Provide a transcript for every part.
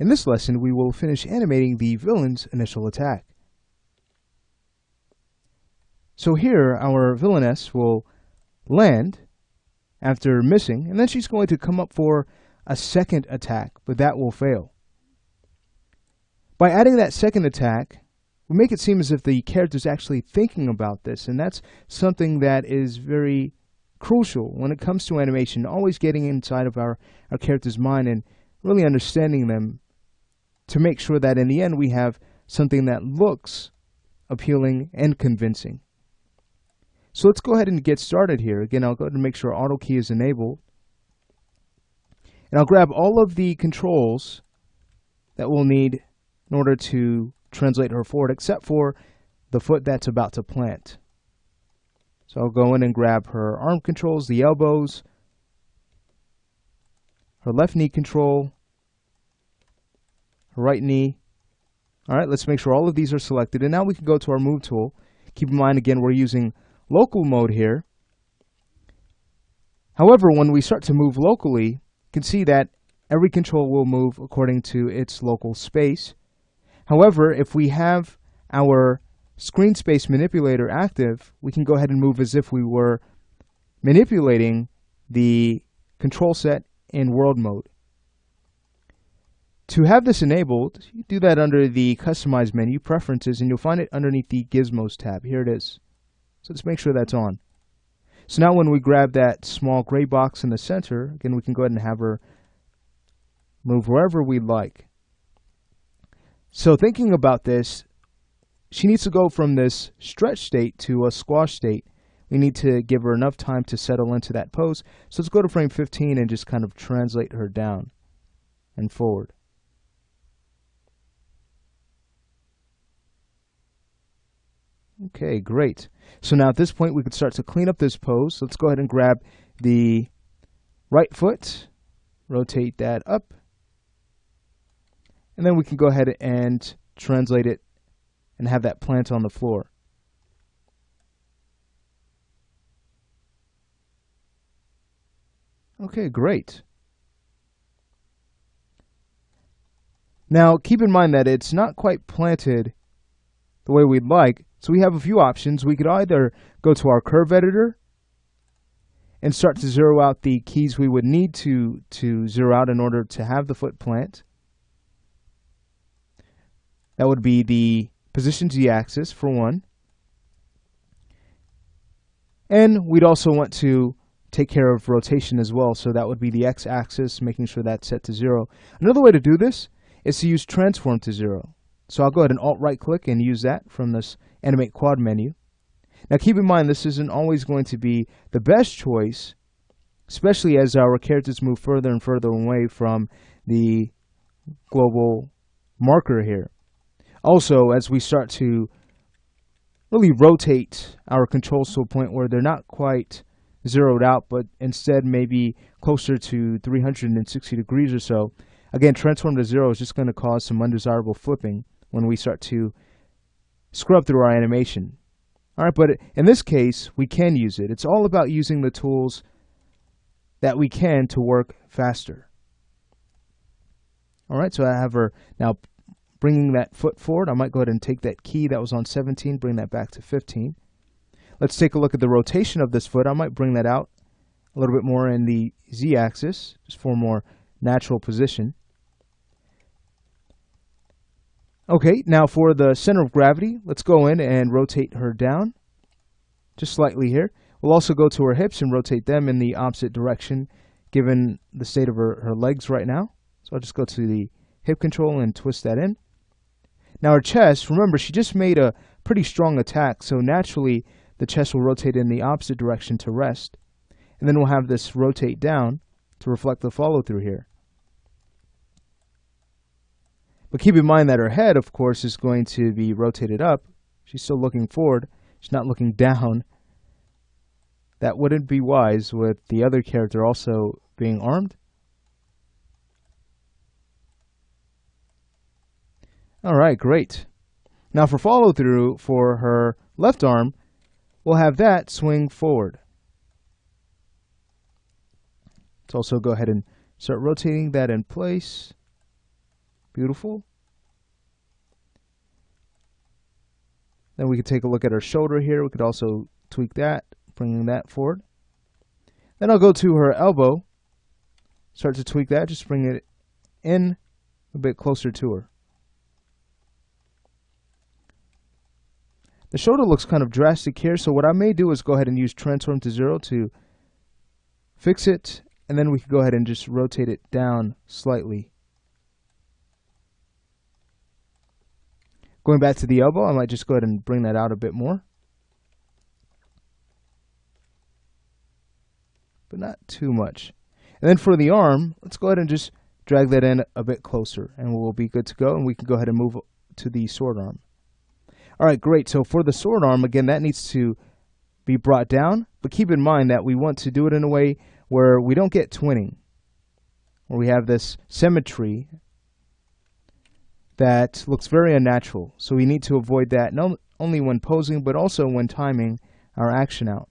In this lesson, we will finish animating the villain's initial attack. So here, our villainess will land after missing, and then she's going to come up for a second attack, but that will fail. By adding that second attack, we make it seem as if the character is actually thinking about this, and that's something that is very crucial when it comes to animation, always getting inside of our character's mind and really understanding them to make sure that in the end we have something that looks appealing and convincing. So let's go ahead and get started here. Again, I'll go ahead and make sure auto key is enabled. And I'll grab all of the controls that we'll need in order to translate her forward, except for the foot that's about to plant. So I'll go in and grab her arm controls, the elbows, her left knee control, her right knee. All right, let's make sure all of these are selected. And now we can go to our move tool. Keep in mind, again, we're using local mode here. However, when we start to move locally, you can see that every control will move according to its local space. However, if we have our screen space manipulator active, we can go ahead and move as if we were manipulating the control set in world mode. To have this enabled, you do that under the Customize menu, Preferences, and you'll find it underneath the Gizmos tab. Here it is. So let's make sure that's on. So now when we grab that small gray box in the center, again, we can go ahead and have her move wherever we'd like. So thinking about this, she needs to go from this stretch state to a squash state. We need to give her enough time to settle into that pose. So let's go to frame 15 and just kind of translate her down and forward. Okay, great. So now at this point, we could start to clean up this pose. Let's go ahead and grab the right foot, rotate that up, and then we can go ahead and translate it and have that plant on the floor. Okay, great. Now, keep in mind that it's not quite planted the way we'd like. So we have a few options. We could either go to our curve editor and start to zero out the keys we would need to zero out in order to have the foot plant. That would be the position Z-axis for one. And we'd also want to take care of rotation as well. So that would be the X-axis, making sure that's set to 0. Another way to do this is to use transform to 0. So I'll go ahead and alt-right click and use that from this Animate Quad menu. Now keep in mind, this isn't always going to be the best choice, especially as our characters move further and further away from the global marker here. Also, as we start to really rotate our controls to a point where they're not quite zeroed out, but instead maybe closer to 360 degrees or so, again, transform to 0 is just going to cause some undesirable flipping when we start to scrub through our animation. All right, but in this case, we can use it. It's all about using the tools that we can to work faster. All right, so I have her now bringing that foot forward. I might go ahead and take that key that was on 17, bring that back to 15. Let's take a look at the rotation of this foot. I might bring that out a little bit more in the Z-axis, just for a more natural position. Okay, now for the center of gravity, let's go in and rotate her down just slightly here. We'll also go to her hips and rotate them in the opposite direction given the state of her legs right now. So I'll just go to the hip control and twist that in. Now her chest, remember, she just made a pretty strong attack, so naturally the chest will rotate in the opposite direction to rest. And then we'll have this rotate down to reflect the follow through here. But keep in mind that her head, of course, is going to be rotated up. She's still looking forward. She's not looking down. That wouldn't be wise with the other character also being armed. All right, great. Now for follow through for her left arm, we'll have that swing forward. Let's also go ahead and start rotating that in place. Beautiful. Then we could take a look at her shoulder here. We could also tweak that, bringing that forward. Then I'll go to her elbow, start to tweak that, just bring it in a bit closer to her. The shoulder looks kind of drastic here, so what I may do is go ahead and use transform to 0 to fix it, and then we can go ahead and just rotate it down slightly. Going back to the elbow, I might just go ahead and bring that out a bit more. But not too much. And then for the arm, let's go ahead and just drag that in a bit closer, and we'll be good to go, and we can go ahead and move to the sword arm. All right, great. So for the sword arm, again, that needs to be brought down, but keep in mind that we want to do it in a way where we don't get twinning, where we have this symmetry that looks very unnatural. So we need to avoid that not only when posing, but also when timing our action out.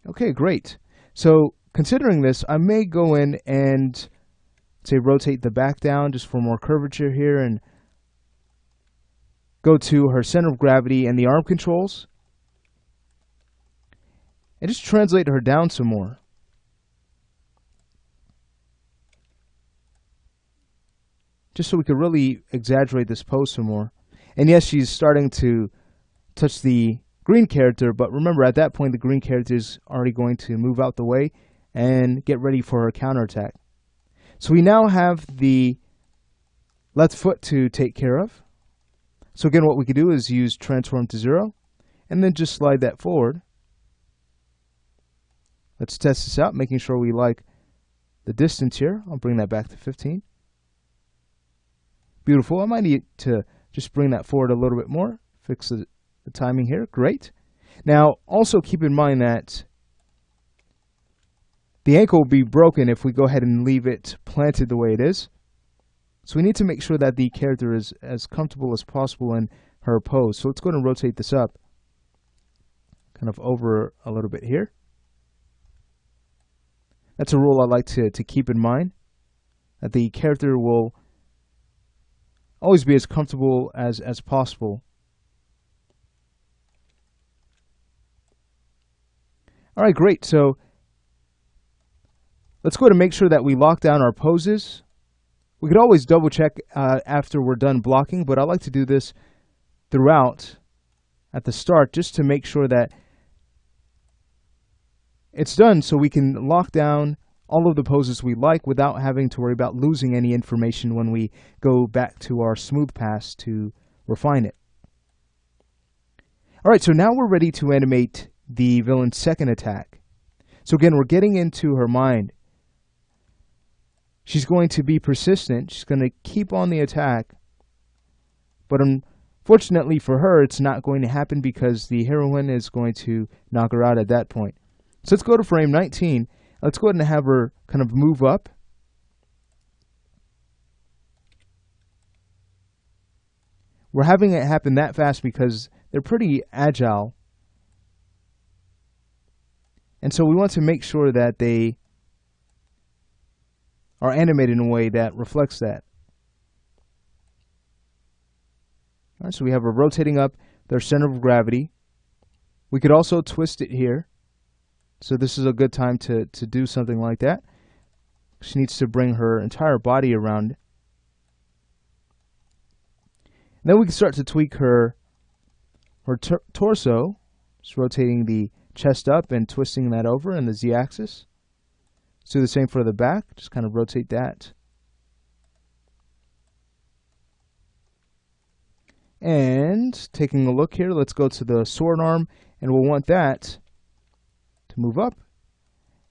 Okay, great. So considering this, I may go in and say rotate the back down just for more curvature here, and go to her center of gravity and the arm controls, and just translate her down some more. Just so we could really exaggerate this pose some more. And yes, she's starting to touch the green character, but remember at that point the green character is already going to move out the way and get ready for her counterattack. So we now have the left foot to take care of. So again, what we could do is use transform to 0 and then just slide that forward. Let's test this out, making sure we like the distance here. I'll bring that back to 15. Beautiful. I might need to just bring that forward a little bit more. Fix the timing here. Great. Now, also keep in mind that the ankle will be broken if we go ahead and leave it planted the way it is. So we need to make sure that the character is as comfortable as possible in her pose. So let's go ahead and rotate this up, kind of over a little bit here. That's a rule I like to keep in mind, that the character will always be as comfortable as possible. All right, great. So let's go ahead and make sure that we lock down our poses. We could always double check after we're done blocking, but I like to do this throughout at the start just to make sure that it's done, so we can lock down all of the poses we like without having to worry about losing any information when we go back to our smooth pass to refine it. All right, so now we're ready to animate the villain's second attack. So again, we're getting into her mind. She's going to be persistent. She's going to keep on the attack. But unfortunately for her, it's not going to happen because the heroine is going to knock her out at that point. So let's go to frame 19. Let's go ahead and have her kind of move up. We're having it happen that fast because they're pretty agile. And so we want to make sure that they are animated in a way that reflects that. All right, so we have her rotating up their center of gravity. We could also twist it here. So this is a good time to do something like that. She needs to bring her entire body around. And then we can start to tweak her torso, just rotating the chest up and twisting that over in the Z-axis. Let's do the same for the back. Just kind of rotate that. And taking a look here, let's go to the sword arm, and we'll want that to move up,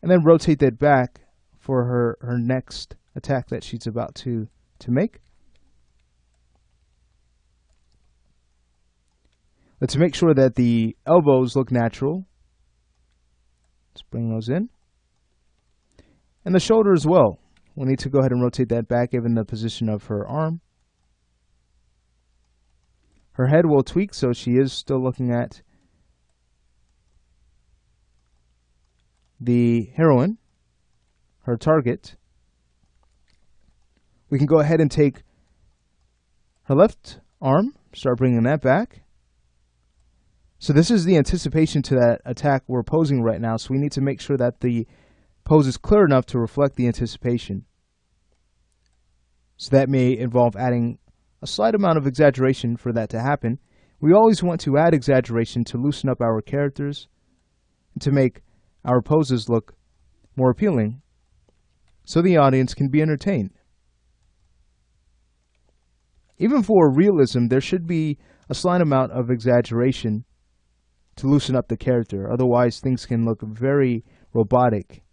and then rotate that back for her next attack that she's about to make. Let's make sure that the elbows look natural. Let's bring those in. And the shoulder as well. We'll need to go ahead and rotate that back given the position of her arm. Her head will tweak, so she is still looking at the heroine. her target. We can go ahead and take her left arm, start bringing that back. So this is the anticipation to that attack we're posing right now, so we need to make sure that the pose is clear enough to reflect the anticipation. So that may involve adding a slight amount of exaggeration for that to happen. We always want to add exaggeration to loosen up our characters and to make our poses look more appealing so the audience can be entertained. Even for realism, there should be a slight amount of exaggeration to loosen up the character. Otherwise, things can look very robotic.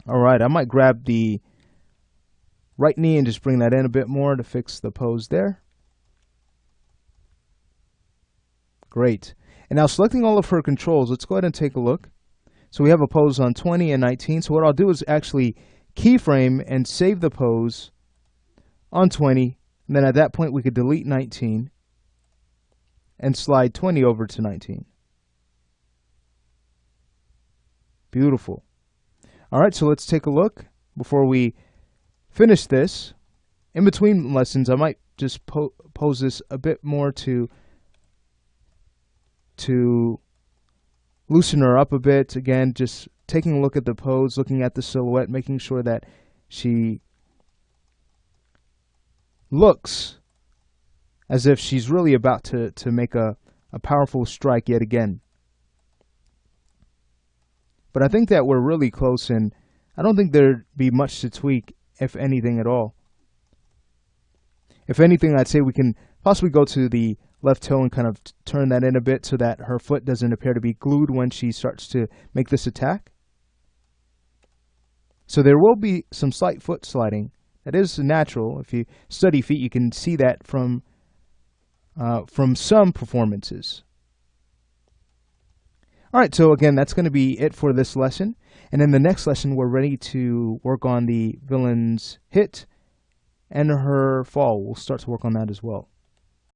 Alright, I might grab the right knee and just bring that in a bit more to fix the pose there. Great. And now selecting all of her controls, let's go ahead and take a look. So we have a pose on 20 and 19. So what I'll do is actually keyframe and save the pose on 20. And then at that point, we could delete 19 and slide 20 over to 19. Beautiful. All right, so let's take a look before we finish this. In between lessons, I might just pose this a bit more to loosen her up a bit. Again, just taking a look at the pose, looking at the silhouette, making sure that she looks as if she's really about to make a powerful strike yet again. But I think that we're really close, and I don't think there'd be much to tweak, if anything at all. If anything, I'd say we can possibly go to the left toe and kind of turn that in a bit so that her foot doesn't appear to be glued when she starts to make this attack. So there will be some slight foot sliding. That is natural. If you study feet, you can see that from some performances. All right, so again, that's going to be it for this lesson. And in the next lesson, we're ready to work on the villain's hit and her fall. We'll start to work on that as well.